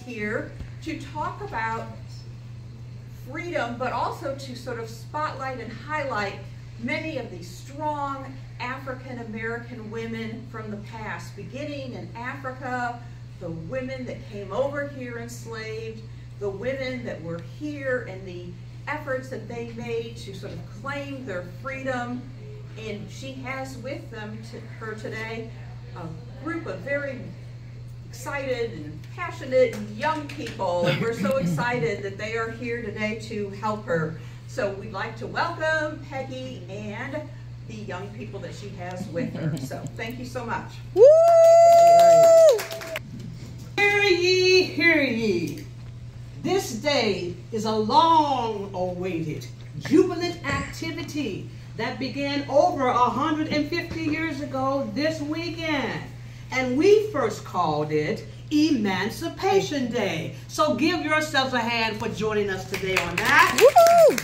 here to talk about freedom, but also to sort of spotlight and highlight many of these strong African American women from the past, beginning in Africa, the women that came over here enslaved, the women that were here and the efforts that they made to sort of claim their freedom. And she has with her today a group of very excited and passionate young people, and we're so excited that they are here today to help her. So we'd like to welcome Peggy and the young people that she has with her. So thank you so much. Woo! Hear ye, hear ye. This day is a long-awaited, jubilant activity that began over 150 years ago this weekend. And we first called it Emancipation Day. So give yourselves a hand for joining us today on that. Woo-hoo!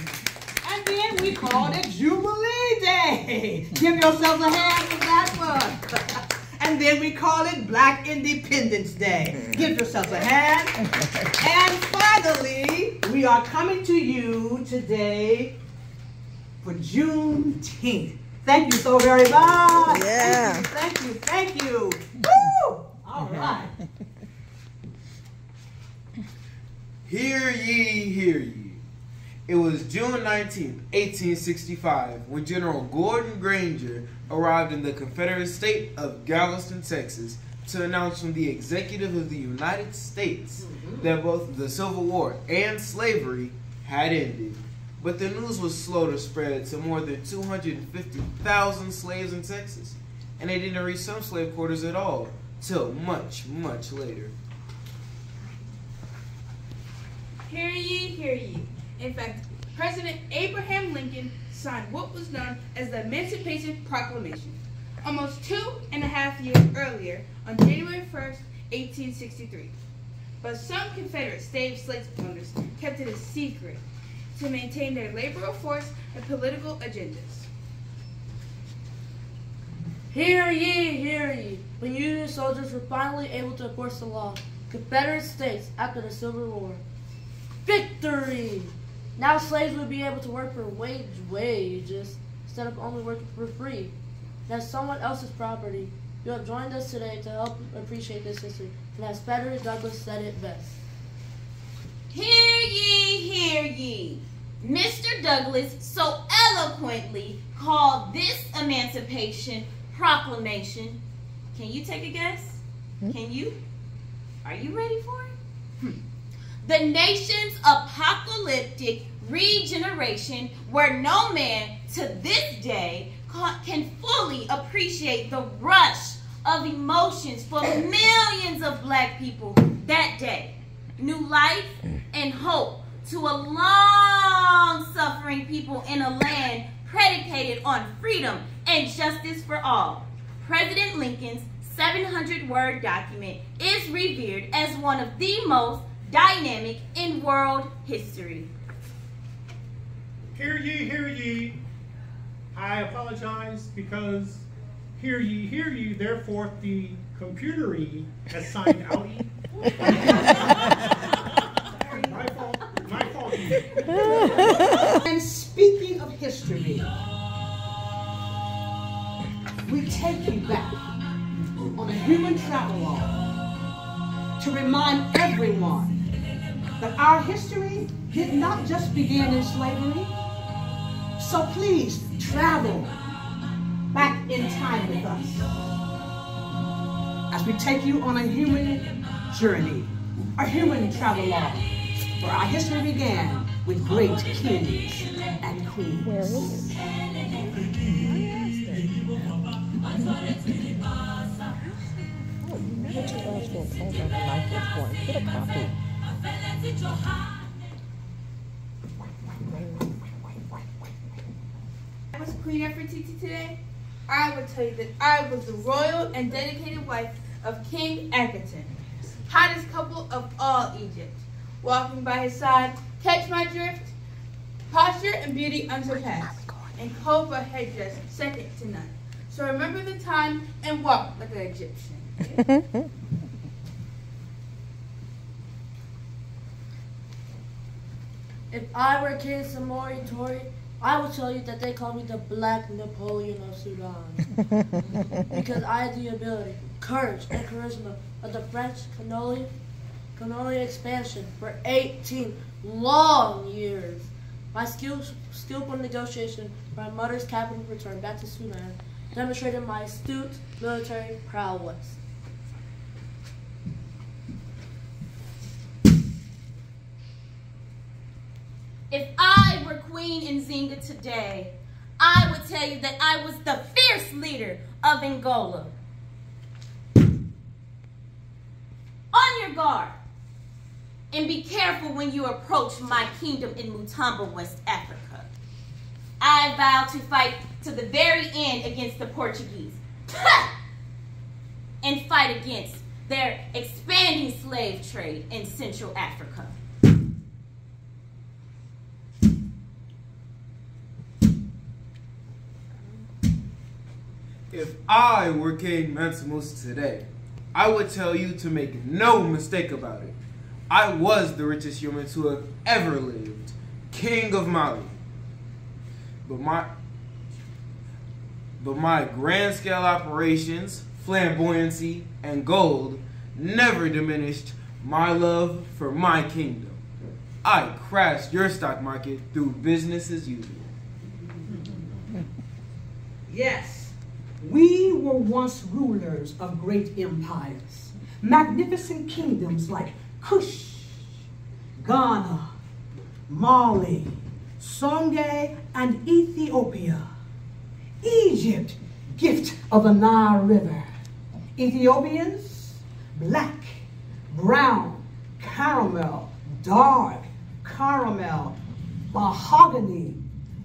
And then we called it Jubilee Day. Give yourselves a hand for that one. And then we call it Black Independence Day. Give yourselves a hand. And finally, we are coming to you today for Juneteenth. Thank you so very much. Yeah. Thank you, thank you. Woo! All right. Hear ye, hear ye. It was June 19th, 1865, when General Gordon Granger arrived in the Confederate state of Galveston, Texas, to announce from the Executive of the United States that both the Civil War and slavery had ended. But the news was slow to spread to more than 250,000 slaves in Texas, and they didn't reach some slave quarters at all till much, much later. Hear ye, hear ye. In fact, President Abraham Lincoln signed what was known as the Emancipation Proclamation almost 2.5 years earlier on January 1st, 1863. But some Confederate slave owners kept it a secret to maintain their labor force and political agendas. Hear ye, hear ye. When Union soldiers were finally able to enforce the law, Confederate states after the Civil War. Victory! Now slaves would be able to work for wages instead of only working for free. That's someone else's property. You have joined us today to help appreciate this history, and as Frederick Douglass said it best. Hear ye, hear ye. Mr. Douglass so eloquently called this Emancipation Proclamation. Can you take a guess? Can you? Are you ready for it? The nation's apocalyptic regeneration, where no man to this day can fully appreciate the rush of emotions for millions of black people that day. New life and hope to a long-suffering people in a land predicated on freedom and justice for all. President Lincoln's 700-word document is revered as one of the most dynamic in world history. Hear ye, hear ye. I apologize because hear ye, therefore the computer-y has signed out. My fault. And speaking of history, we take you back on a human travelogue to remind everyone that our history did not just begin in slavery. So please travel back in time with us as we take you on a human journey, a human travelogue, where our history began with great kings and queens. Where is it? Oh, you never told us to hold on the lifeless one. Get a copy. I was Queen Nefertiti today. I would tell you that I was the royal and dedicated wife of King Akhenaten, hottest couple of all Egypt. Walking by his side, catch my drift, posture and beauty unsurpassed, and cobra headdress second to none. So remember the time and walk like an Egyptian. If I were King Samori Tory, I would tell you that they call me the Black Napoleon of Sudan. Because I had the ability, courage, and charisma of the French colonial expansion for 18 long years. My skillful negotiation for my mother's capital return back to Sudan demonstrated my astute military prowess. If I were Queen Nzinga today, I would tell you that I was the fierce leader of Angola. On your guard, and be careful when you approach my kingdom in Mutamba, West Africa. I vow to fight to the very end against the Portuguese and fight against their expanding slave trade in Central Africa. If I were King Mansa Musa today, I would tell you to make no mistake about it. I was the richest human to have ever lived, King of Mali. But my grand scale operations, flamboyancy, and gold never diminished my love for my kingdom. I crashed your stock market through business as usual. Yes, we were once rulers of great empires, magnificent kingdoms like Kush, Ghana, Mali, Songhai, and Ethiopia. Egypt, gift of the Nile River. Ethiopians, black, brown, caramel, dark, caramel, mahogany.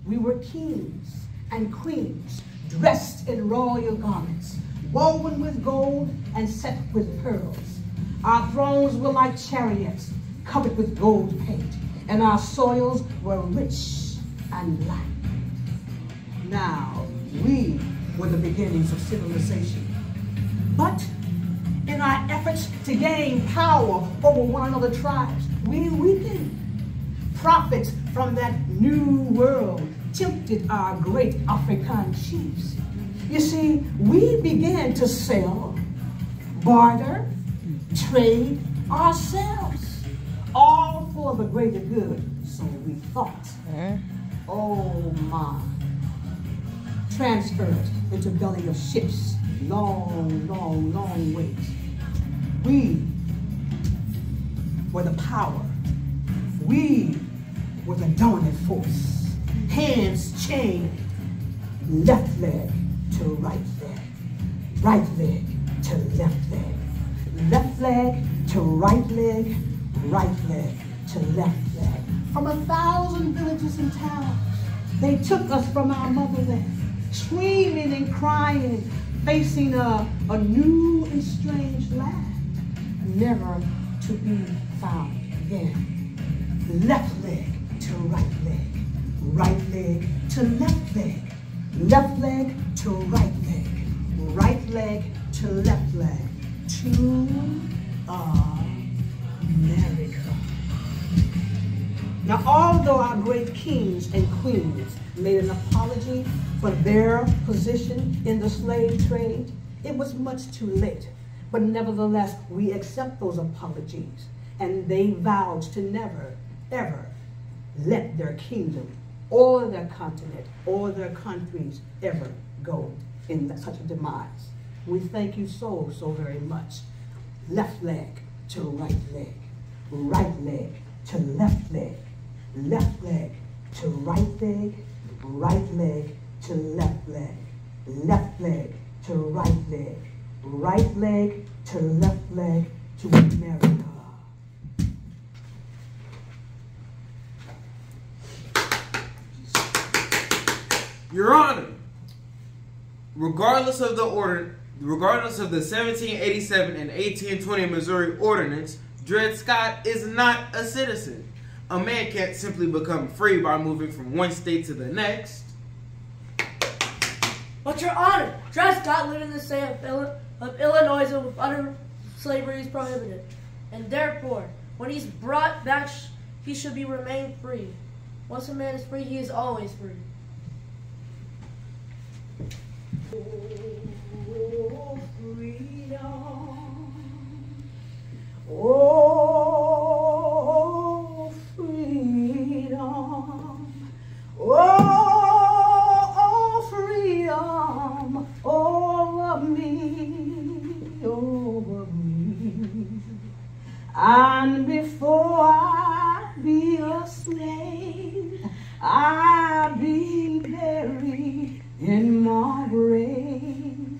We were kings and queens, dressed in royal garments, woven with gold and set with pearls. Our thrones were like chariots, covered with gold paint, and our soils were rich and black. Now, we were the beginnings of civilization. But in our efforts to gain power over one another's tribes, we weakened. Prophets from that new world tempted our great African chiefs. You see, we began to sell, barter, trade ourselves, all for the greater good, so we thought. Oh my. Transferred into belly of ships, long, long, long ways. We were the power. We were the dominant force. Hands chained, left leg to right leg to left leg to right leg to left leg. From 1,000 villages and towns, they took us from our motherland, screaming and crying, facing a new and strange land, never to be found again. Left leg to right leg to left leg to right leg to left leg, to America. Now, although our great kings and queens made an apology for their position in the slave trade, it was much too late. But nevertheless, we accept those apologies, and they vowed to never, ever let their kingdom or their continent or their countries ever go in such a demise. We thank you so, so very much. Left leg to right leg to left leg to right leg to left leg to right leg to left leg to America. Your Honor, regardless of the 1787 and 1820 Missouri Ordinance, Dred Scott is not a citizen. A man can't simply become free by moving from one state to the next. But Your Honor, Dred Scott lived in the state of Illinois with utter slavery is prohibited. And therefore, when he's brought back he should be remain free. Once a man is free, he is always free. Oh, freedom. Oh, freedom. Oh, freedom over me, over me. And before I be a slave, I be buried in my grave,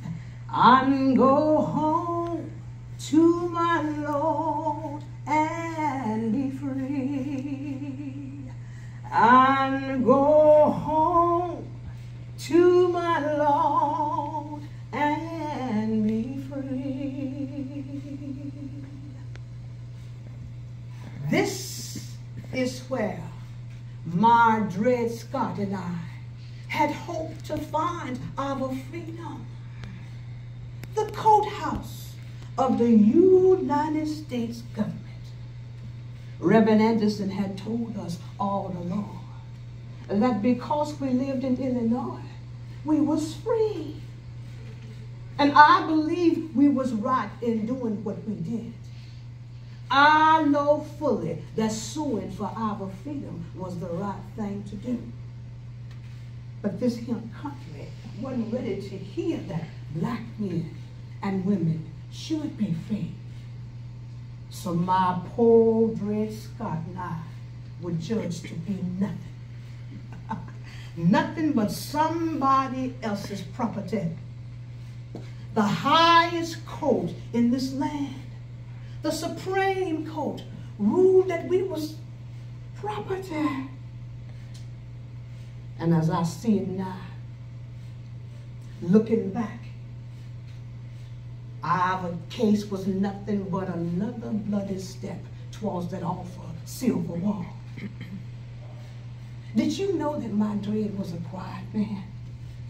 and go home to my Lord and be free, and go home to my Lord and be free. This is where my Dred Scott and I had hoped to find our freedom. The courthouse of the United States government. Reverend Anderson had told us all along that because we lived in Illinois, we was free. And I believe we was right in doing what we did. I know fully that suing for our freedom was the right thing to do. But this here country wasn't ready to hear that black men and women should be free. So my poor Dred Scott and I were judged to be nothing. Nothing but somebody else's property. The highest court in this land, the Supreme Court, ruled that we was property. And as I see it now, looking back, our case was nothing but another bloody step towards that awful silver wall. Did you know that my Dred was a quiet man?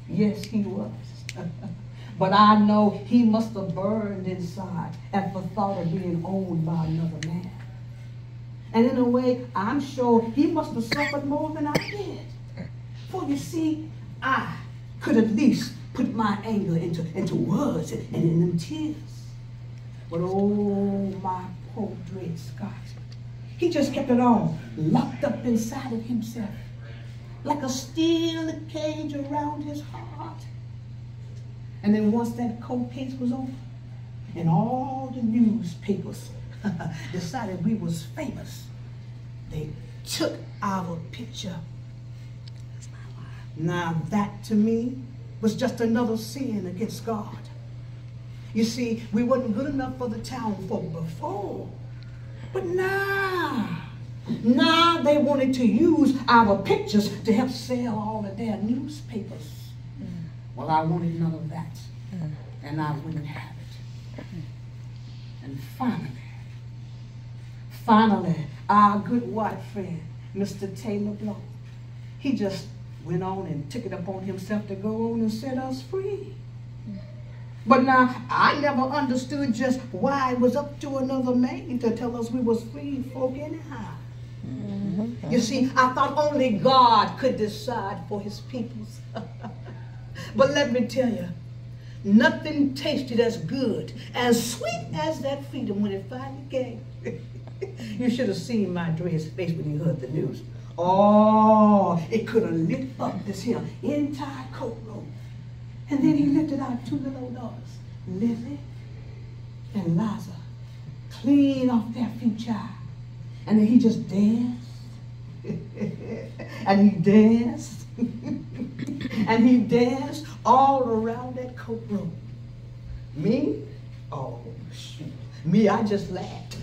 Yes, he was. But I know he must have burned inside at the thought of being owned by another man. And in a way, I'm sure he must have suffered more than I did. For you see, I could at least put my anger into words and in them tears. But oh, my poor Dred Scott, he just kept it all locked up inside of himself, like a steel cage around his heart. And then once that court case was over, and all the newspapers decided we was famous, they took our picture. Now that to me was just another sin against God. You see, we wasn't good enough for the town folk before, but now they wanted to use our pictures to help sell all of their newspapers. Well, I wanted none of that, and I wouldn't have it. And finally, our good white friend, Mr. Taylor Blow, he just went on and took it upon himself to go on and set us free. But now, I never understood just why it was up to another man to tell us we was free folk anyhow. You see, I thought only God could decide for his peoples. But let me tell you, nothing tasted as good, as sweet as that freedom when it finally came. You should have seen my Dred's face when you heard the news. Oh, it could have lit up this here entire courtroom. And then he lifted out two little daughters, Lizzie and Liza, clean off their feet, child. And then he just danced. And he danced. And he danced all around that courtroom. Me? Oh, shoot. Me, I just laughed.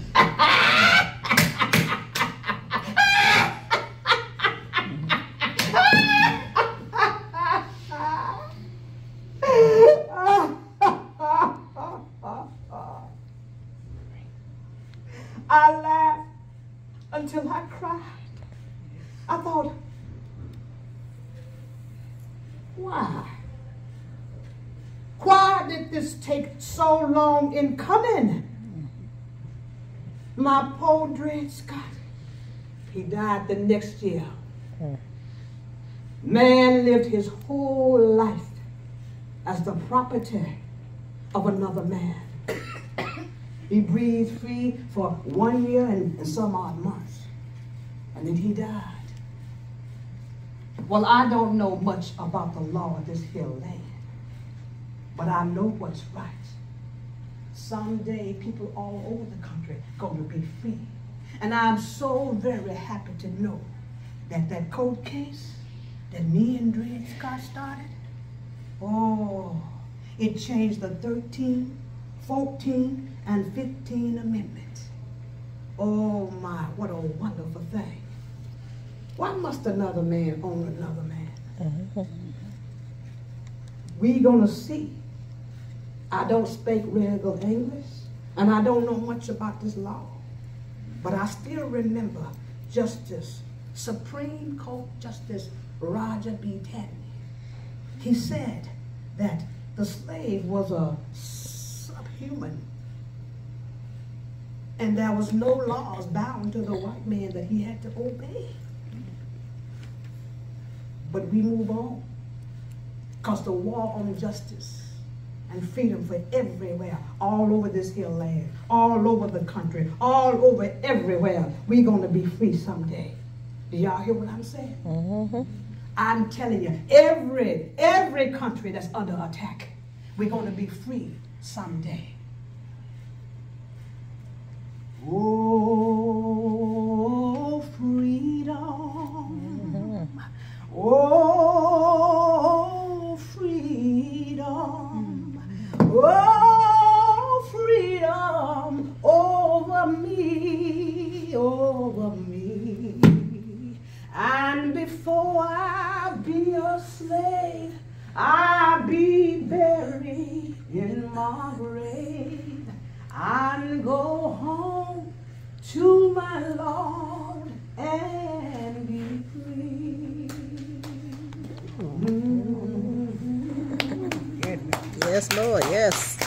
I laughed until I cried. I thought, why? Why did this take so long in coming? My poor Dred Scott, He died the next year. Man lived his whole life as the property of another man. He breathed free for 1 year and some odd months. And then he died. Well, I don't know much about the law of this hill land, but I know what's right. Someday people all over the country going to be free. And I'm so very happy to know that that court case that me and Dred Scott started, oh, it changed the 13, 14, and 15 amendments. Oh my, what a wonderful thing. Why must another man own another man? We gonna see. I don't speak real good English, and I don't know much about this law, but I still remember Supreme Court Justice Roger B. Taney. He said that the slave was a subhuman, and there was no laws bound to the white man that he had to obey. But we move on, because the war on justice and freedom for everywhere, all over this hill land, all over the country, all over everywhere, we're going to be free someday. Do y'all hear what I'm saying? Mm-hmm. I'm telling you, every country that's under attack, we're going to be free someday. Oh, freedom. Oh, freedom. Oh, freedom over me, over me. And before I be a slave, I'll be buried in my grave and go home to my Lord and be free. Yes, Lord, yes.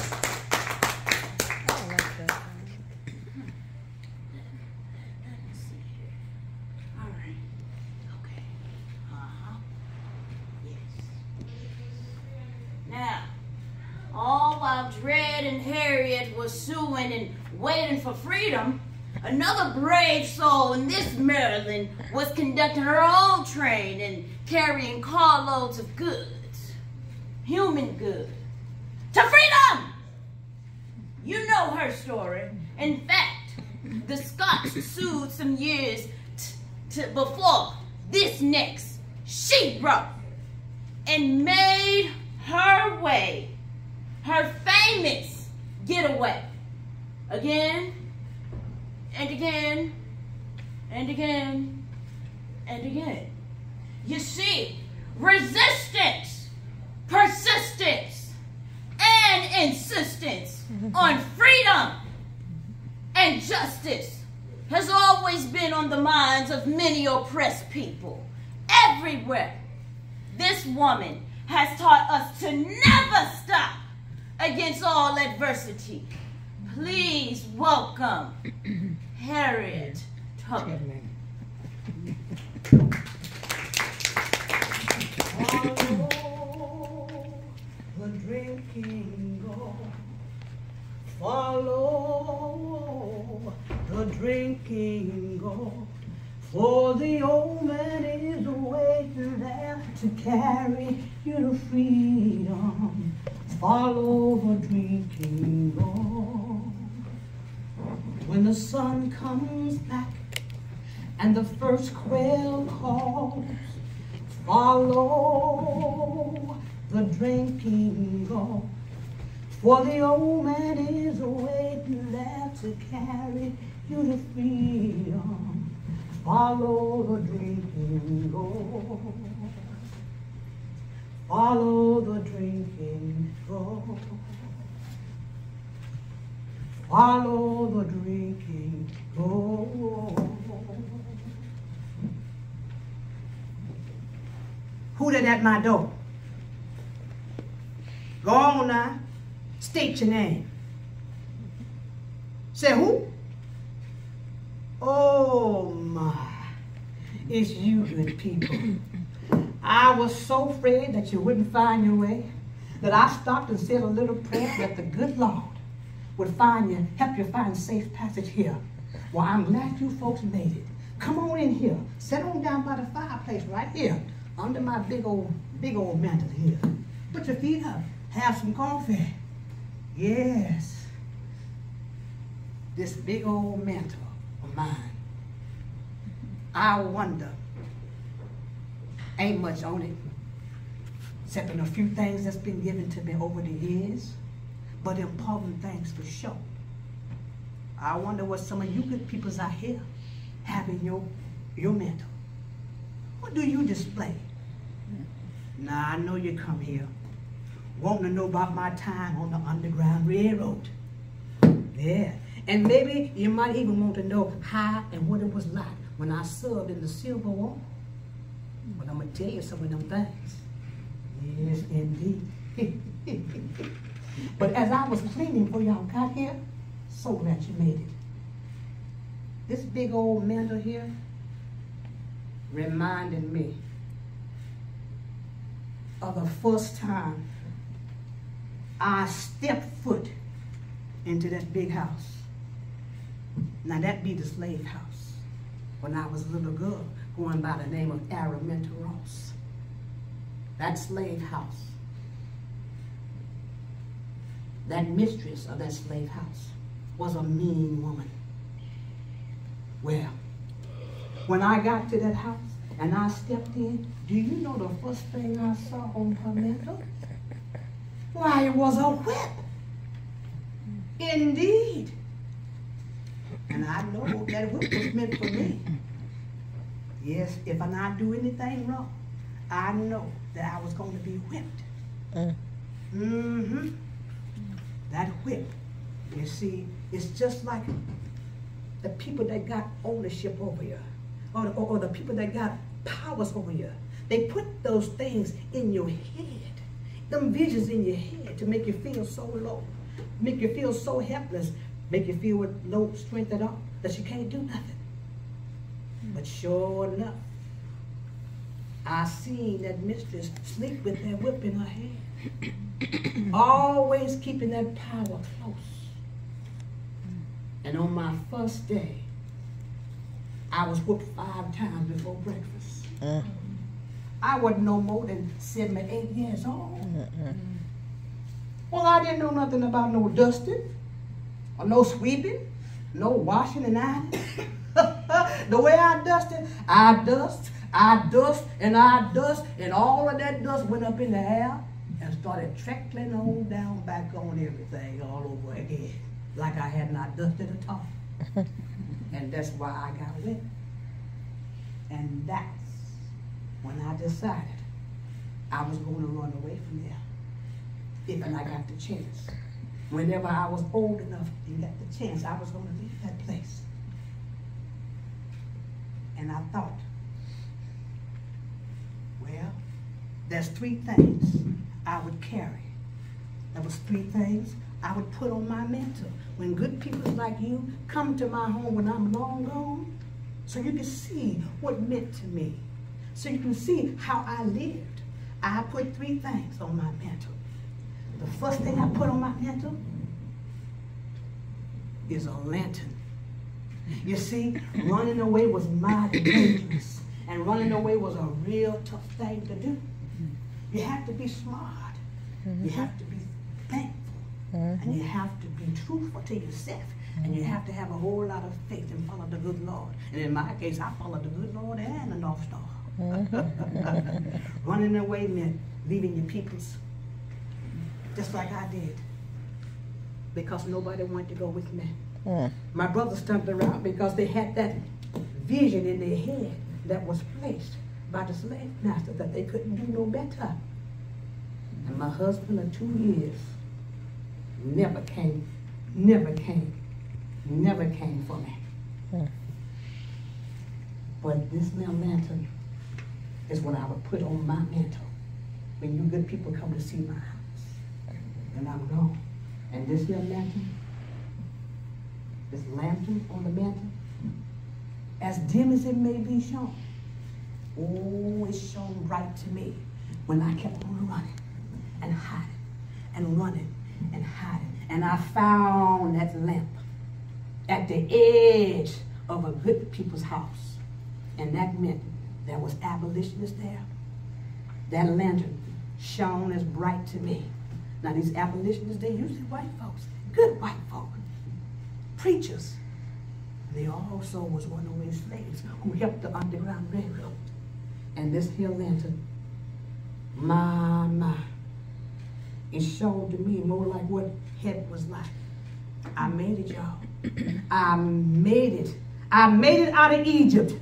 Dred and Harriet was suing and waiting for freedom, another brave soul in this Maryland was conducting her own train and carrying carloads of goods, human goods, to freedom. You know her story. In fact, the Scots sued some years before this next she wrote and made her way, her famous getaway, again and again and again and again. You see, resistance, persistence, and insistence on freedom and justice has always been on the minds of many oppressed people everywhere. This woman has taught us to never stop against all adversity. Please welcome Harriet Tubman. Follow the drinking goal. Follow the drinking goal. For the old man is waiting there to carry you to freedom. Follow the drinking goal. When the sun comes back and the first quail calls, follow the drinking goal. For the old man is waiting there to carry you to freedom. Follow the drinking goal. Follow the drinking goal. Follow the drinking goal. Who that at my door? Go on now. State your name. Say who? Oh my. It's you good people. I was so afraid that you wouldn't find your way that I stopped and said a little prayer that the good Lord would find you, help you find safe passage here. Well, I'm glad you folks made it. Come on in here. Sit on down by the fireplace right here under my big old mantle here. Put your feet up. Have some coffee. Yes. This big old mantle of mine. I wonder, ain't much on it, except in a few things that's been given to me over the years, but important things for sure. I wonder what some of you good peoples out here have in your mantle. What do you display? Now, I know you come here wanting to know about my time on the Underground Railroad. Yeah, and maybe you might even want to know how and what it was like when I served in the Civil War. But I'm going to tell you some of them things. Yes, indeed. But as I was cleaning before y'all got here, so glad you made it. This big old mantle here reminded me of the first time I stepped foot into that big house. Now that be the slave house. When I was a little girl, going by the name of Araminta Ross. That slave house, that mistress of that slave house was a mean woman. Well, when I got to that house and I stepped in, do you know the first thing I saw on her mantle? Why, it was a whip. Indeed. And I know that whip was meant for me. Yes, if I not do anything wrong, I know that I was going to be whipped. Mm-hmm. That whip, you see, it's just like the people that got ownership over you, or the people that got powers over you. They put those things in your head, them visions in your head to make you feel so low, make you feel so helpless, make you feel with no strength at all, that you can't do nothing. But sure enough, I seen that mistress sleep with that whip in her hand, always keeping that power close. And on my first day, I was whooped 5 times before breakfast. I wasn't no more than 7 or 8 years old. Well, I didn't know nothing about no dusting, or no sweeping, no washing and ironing. The way I dusted, I dust, and all of that dust went up in the air and started trickling on down back on everything all over again, like I had not dusted at all. And that's why I got wet. And that's when I decided I was going to run away from there, if and I got the chance. Whenever I was old enough and got the chance, I was going to leave that place. And I thought, well, there's 3 things I would carry. There was 3 things I would put on my mantle when good people like you come to my home when I'm long gone, so you can see what it meant to me, so you can see how I lived. I put 3 things on my mantle. The first thing I put on my mantle is a lantern. You see, running away was mighty dangerous, and running away was a real tough thing to do. You have to be smart, you have to be thankful, and you have to be truthful to yourself, and you have to have a whole lot of faith and follow the good Lord. And in my case, I followed the good Lord and the North Star. Running away meant leaving your peoples, just like I did, because nobody wanted to go with me. My brothers turned around because they had that vision in their head that was placed by the slave master that they couldn't do no better. And my husband of 2 years never came for me. But this little lantern is what I would put on my mantle when you good people come to see my house and I'm gone. And this little lantern, this lantern on the mantle, as dim as it may be shown, Oh, it shone bright to me when I kept on running and hiding and running and hiding. And I found that lamp at the edge of a good people's house. And that meant there was abolitionists there. That lantern shone as bright to me. Now these abolitionists, they're usually white folks, good white folk, preachers. They also was runaway slaves who helped the Underground Railroad. And this here lantern, my, it showed to me more like what heaven was like. I made it, y'all. I made it. I made it out of Egypt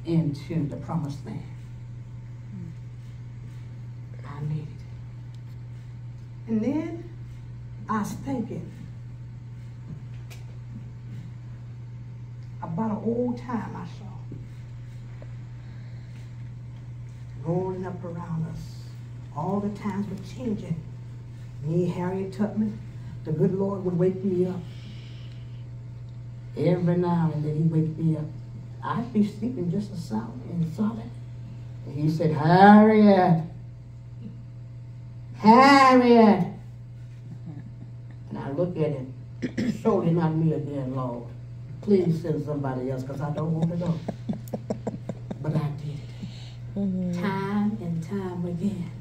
into the promised land. I made it. And then I was thinking about an old time I saw rolling up around us. All the times were changing. Me, Harriet Tubman, the good Lord would wake me up. Every now and then he'd wake me up. I'd be sleeping just as sound and solid. And he said, Harriet, Harriet. And I look at him, surely not me again, Lord. Please send somebody else because I don't want to go. But I did it. Mm-hmm. Time and time again,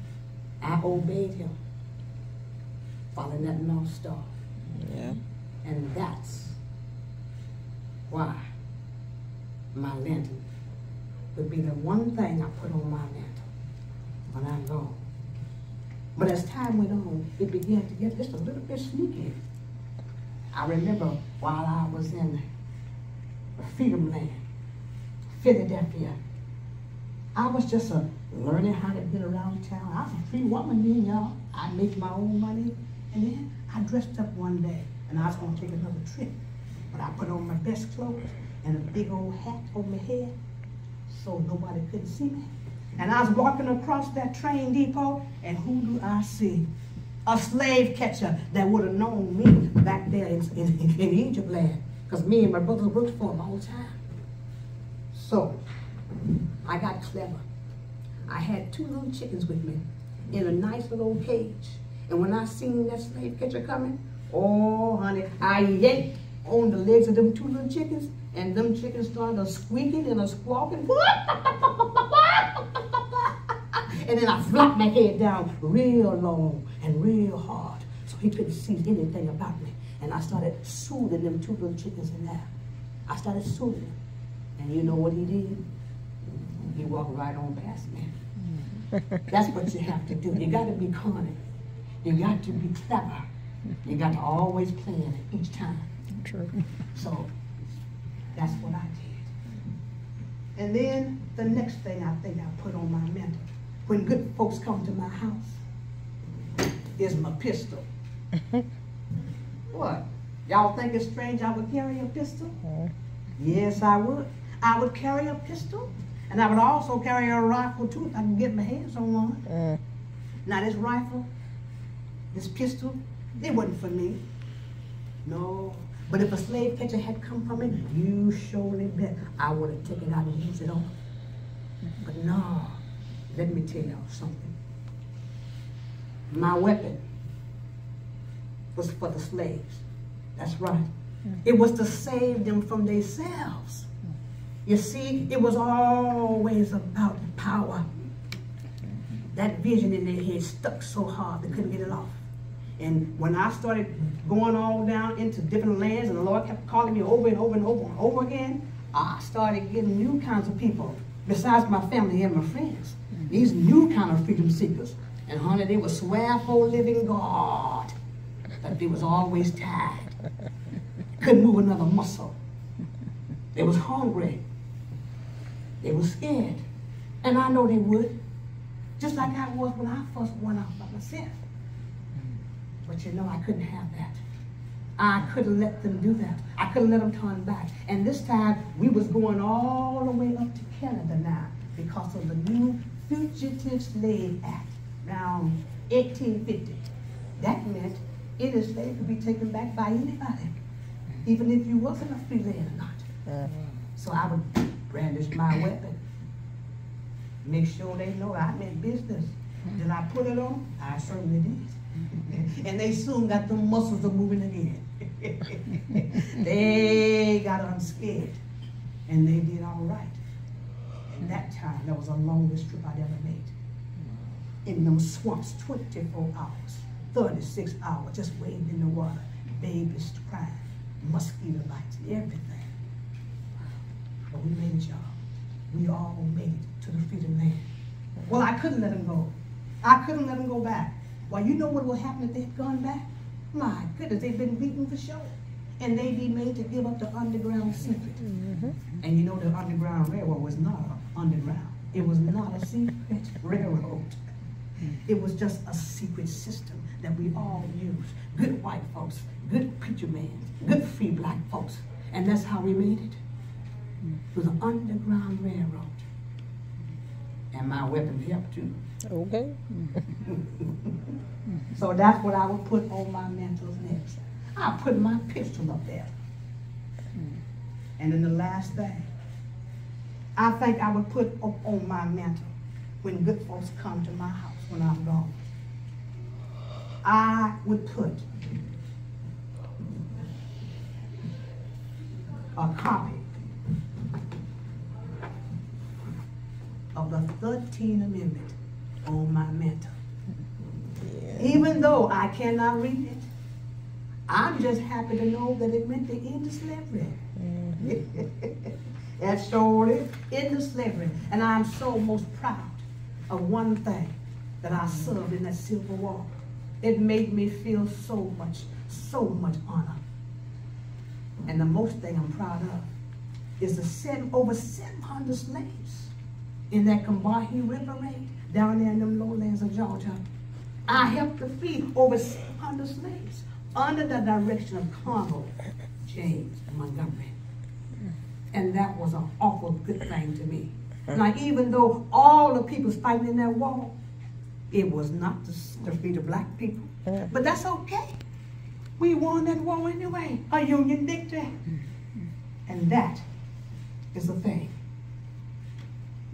I obeyed him, following that North Star. Yeah. And that's why my lantern would be the one thing I put on my lantern when I'm gone. But as time went on, it began to get just a little bit sneaky. I remember while I was in the Freedom Land, Philadelphia, I was just learning how to get around town. I was a free woman then, y'all. I make my own money. And then I dressed up one day, and I was going to take another trip. But I put on my best clothes and a big old hat over my head so nobody couldn't see me. And I was walking across that train depot, and who do I see? A slave catcher that would have known me back there in Egypt land, because me and my brother worked for him all the time. So I got clever. I had 2 little chickens with me in a nice little cage. And when I seen that slave catcher coming, oh honey, I yanked on the legs of them 2 little chickens, and them chickens started squeaking and squawking. And then I flapped my head down real low and real hard so he couldn't see anything about me. And I started soothing them 2 little chickens in there. I started soothing them. And you know what he did? He walked right on past me. That's what you have to do. You got to be cunning. You got to be clever. You got to always plan it each time. True. So that's what I did. And then the next thing I think I put on my mantle when good folks come to my house is my pistol. What? Y'all think it's strange I would carry a pistol? Yes, I would. I would carry a pistol, and I would also carry a rifle too if I could get my hands on one. Now this rifle, this pistol, it wasn't for me. No. But if a slave catcher had come from it, you surely bet I would have taken it out and used it on. But no, let me tell y'all something. My weapon was for the slaves. That's right. It was to save them from themselves. You see, it was always about power. That vision in their head stuck so hard they couldn't get it off. And when I started going all down into different lands and the Lord kept calling me over and over and over and over again, I started getting new kinds of people, besides my family and my friends. These new kind of freedom seekers. And honey, they would swear for a living God that they was always tired. Couldn't move another muscle. They was hungry. They was scared. And I know they would. Just like I was when I first went out by myself. But you know, I couldn't have that. I couldn't let them do that. I couldn't let them turn back. And this time, we was going all the way up to Canada now because of the new Fugitive Slave Act around 1850. That meant any slave could be taken back by anybody, even if you wasn't a free land or not. So I would brandish my weapon. Make sure they know I meant business. Did I put it on? I certainly did. And they soon got the muscles of moving again. They got unscared, and they did all right. And that time, that was the longest trip I'd ever made. In them swamps, 24 hours, 36 hours, just wading in the water, babies crying, mosquito bites, everything. But we made it, y'all. We all made it to the freedom land. Well, I couldn't let them go. I couldn't let them go back. Well, you know what would happen if they had gone back? My goodness, they've been beaten for sure. And they'd be made to give up the underground secret. And you know the Underground Railroad was not underground. It was not a secret railroad. It was just a secret system that we all used. Good white folks, good preacher men, good free black folks. And that's how we made it. It was an Underground Railroad. And my weapon helped too. Okay. So that's what I would put on my mantle next. I put my pistol up there. And then the last thing, I think I would put up on my mantle when good folks come to my house when I'm gone. I would put a copy of the 13th Amendment on my mantle. Yeah. Even though I cannot read it, I'm just happy to know that it meant the end of slavery. That's sure is, end of slavery. And I'm so most proud of one thing, that I served in that Civil War. It made me feel so much honor. And the most thing I'm proud of is the over 700 slaves in that Combahee River raid down there in them lowlands of Georgia. I helped to free over 700 slaves under the direction of Colonel James Montgomery. And that was an awful good thing to me. Now, even though all the people's fighting in that war, it was not to free the black people. But that's okay. We won that war anyway, a Union victory. And that is the thing.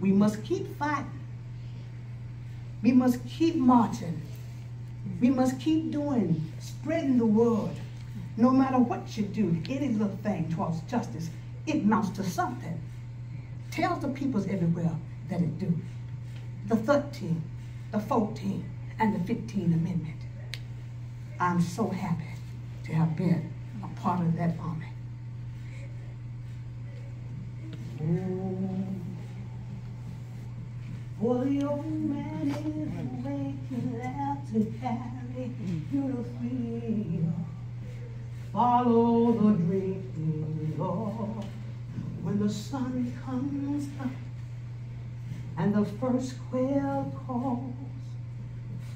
We must keep fighting. We must keep marching. We must keep doing, spreading the word. No matter what you do, any little thing towards justice, it amounts to something. Tells the peoples everywhere that it do. The 13th, the 14th, and the 15th Amendment. I'm so happy to have been a part of that army. Oh, for the old man is waking out to carry you to freedom. Follow the dream, Lord, when the sun comes up and the first quail calls.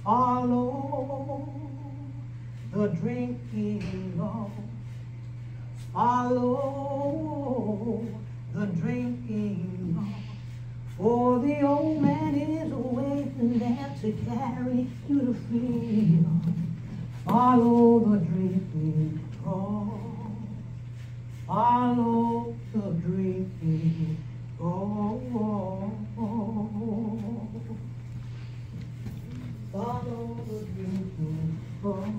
Follow the drinking, Lord. Follow the drinking, Lord. For the old man is waiting there to carry you to freedom. Follow the drinking, Lord. Follow the drinking, Lord. Follow the drinking, Lord.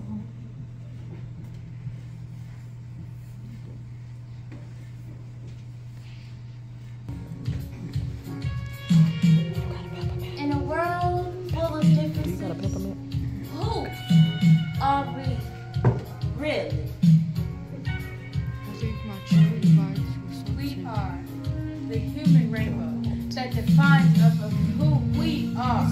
In a world full of differences, who are we really? We are the human rainbow that defines us of who we are.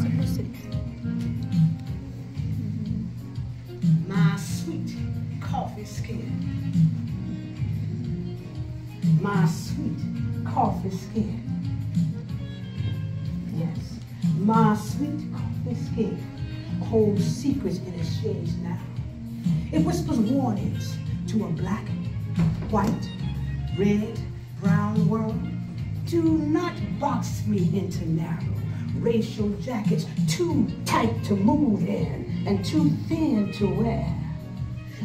My sweet coffee skin. My sweet coffee skin. Yes, my sweet coffee skin holds secrets in its shades now. It whispers warnings to a black, white, red, brown world. Do not box me into narrow racial jackets too tight to move in and too thin to wear.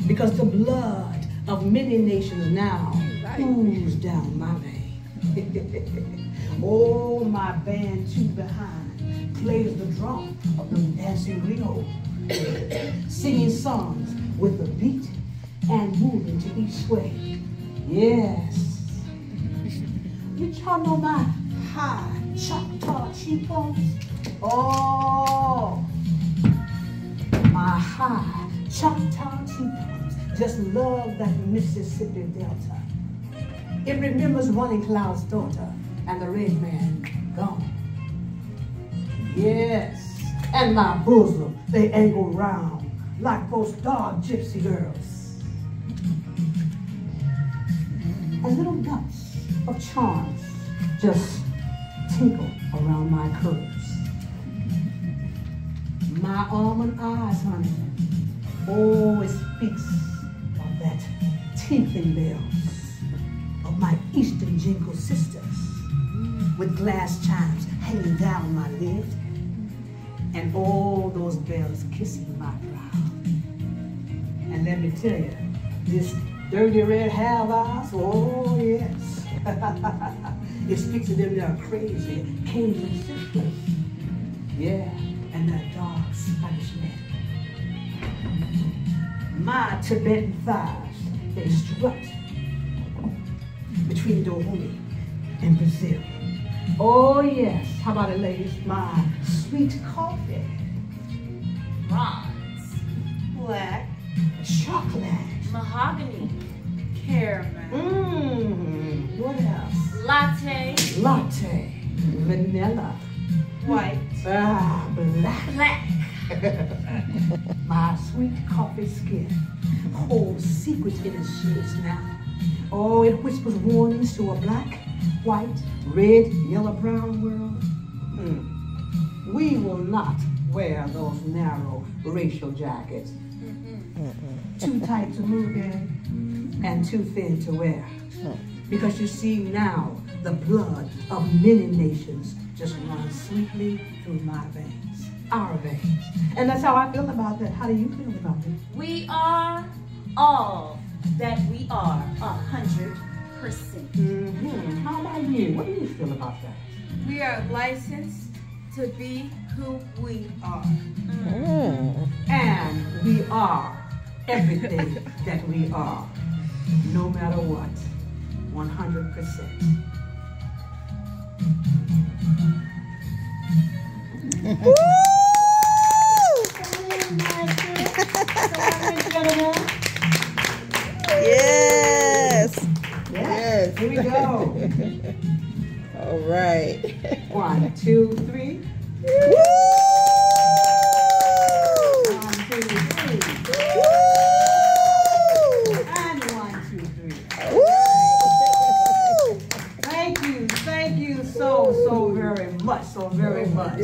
Because the blood of many nations now ooze down my vein. Oh, my band too behind plays the drum of the dancing Rio, singing songs with the beat and moving to each sway. Yes. Y'all know my high Choctaw cheekbones? Oh, my high Choctaw cheekbones just love that Mississippi Delta. It remembers Running Cloud's daughter and the red man gone. Yes, and my bosom, they angle round like those dog gypsy girls. And little nuts of charms just tinkle around my curves. My almond eyes, honey, always speaks of that tinkling bells of my Eastern jingle sisters with glass chimes hanging down my lid and all those bells kissing my brow. And let me tell you, this dirty red hair of ours, oh yes, it speaks of them there crazy Cajun sisters. Yeah, and that dark Spanish man. My Tibetan thighs, they strut between Dahomey and Brazil. Oh yes, how about it, ladies? My sweet coffee. Bronze. Black. Chocolate. Mahogany. Caramel. What else? Latte. Latte. Vanilla. White. Ah, black. Black. My sweet coffee skin holds secrets in its shades now. Oh, it whispers warnings to a black, white, red, yellow, brown world. We will not wear those narrow racial jackets. Too tight to move in and too thin to wear. Because you see now, the blood of many nations just runs sweetly through my veins, our veins. And that's how I feel about that. How do you feel about it? We are all that we are 100%. How about you? What do you feel about that? We are licensed to be who we are. And we are everything that we are, no matter what, 100%. Yes. Yes. Here we go. All right. 1, 2, 3. Woo! 1, 2, 3. And 1, 2, 3. Woo! Thank you so very much, so very much.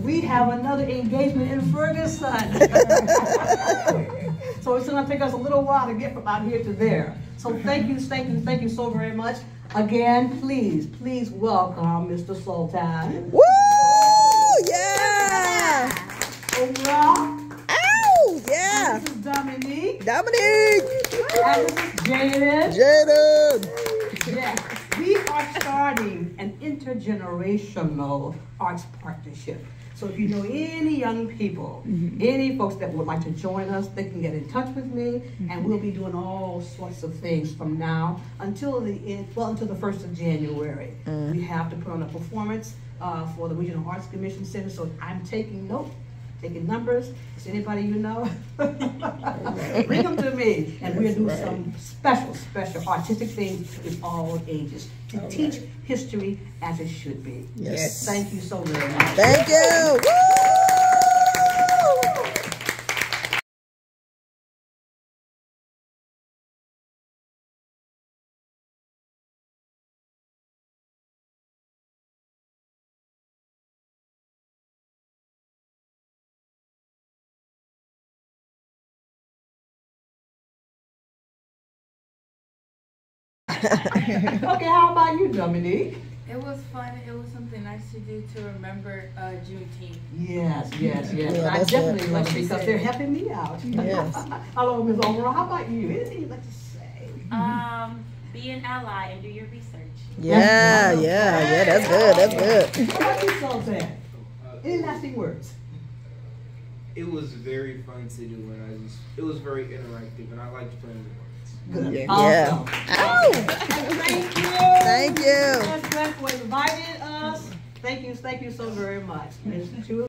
We have another engagement in Ferguson. So it's gonna take us a little while to get from out here to there. So thank you so very much. Again, please welcome Mr. Sultan. Woo! Yeah! Hola. Ow! Yeah! This is Dominique. Dominique! And this is Jaden. Jaden! Yes, we are starting an intergenerational arts partnership. So if you know any young people, any folks that would like to join us, they can get in touch with me, and we'll be doing all sorts of things from now until the end, until the 1st of January. We have to put on a performance for the Regional Arts Commission Center, so I'm taking note, taking numbers. Is anybody you know? Bring them to me, and we'll do some special artistic things with all ages to teach history as it should be. Yes. Thank you so very much. Thank you! Woo! Okay, how about you, Dominique? It was fun. It was something nice to do to remember Juneteenth. Yes. Yeah, I that's definitely it. love it She because said they're it. helping me out. Yes. Hello, Ms. Overall. How about you? Anything you'd like to say? Be an ally and do your research. Yeah, that's good, that's good. How about you, Sultan? Any lasting words? It was very fun to do, and it was very interactive, and I liked playing with words. Good. Yeah. Awesome. Ow. Thank you. Thank you. Yes, for inviting us. Thank you so very much. It's true.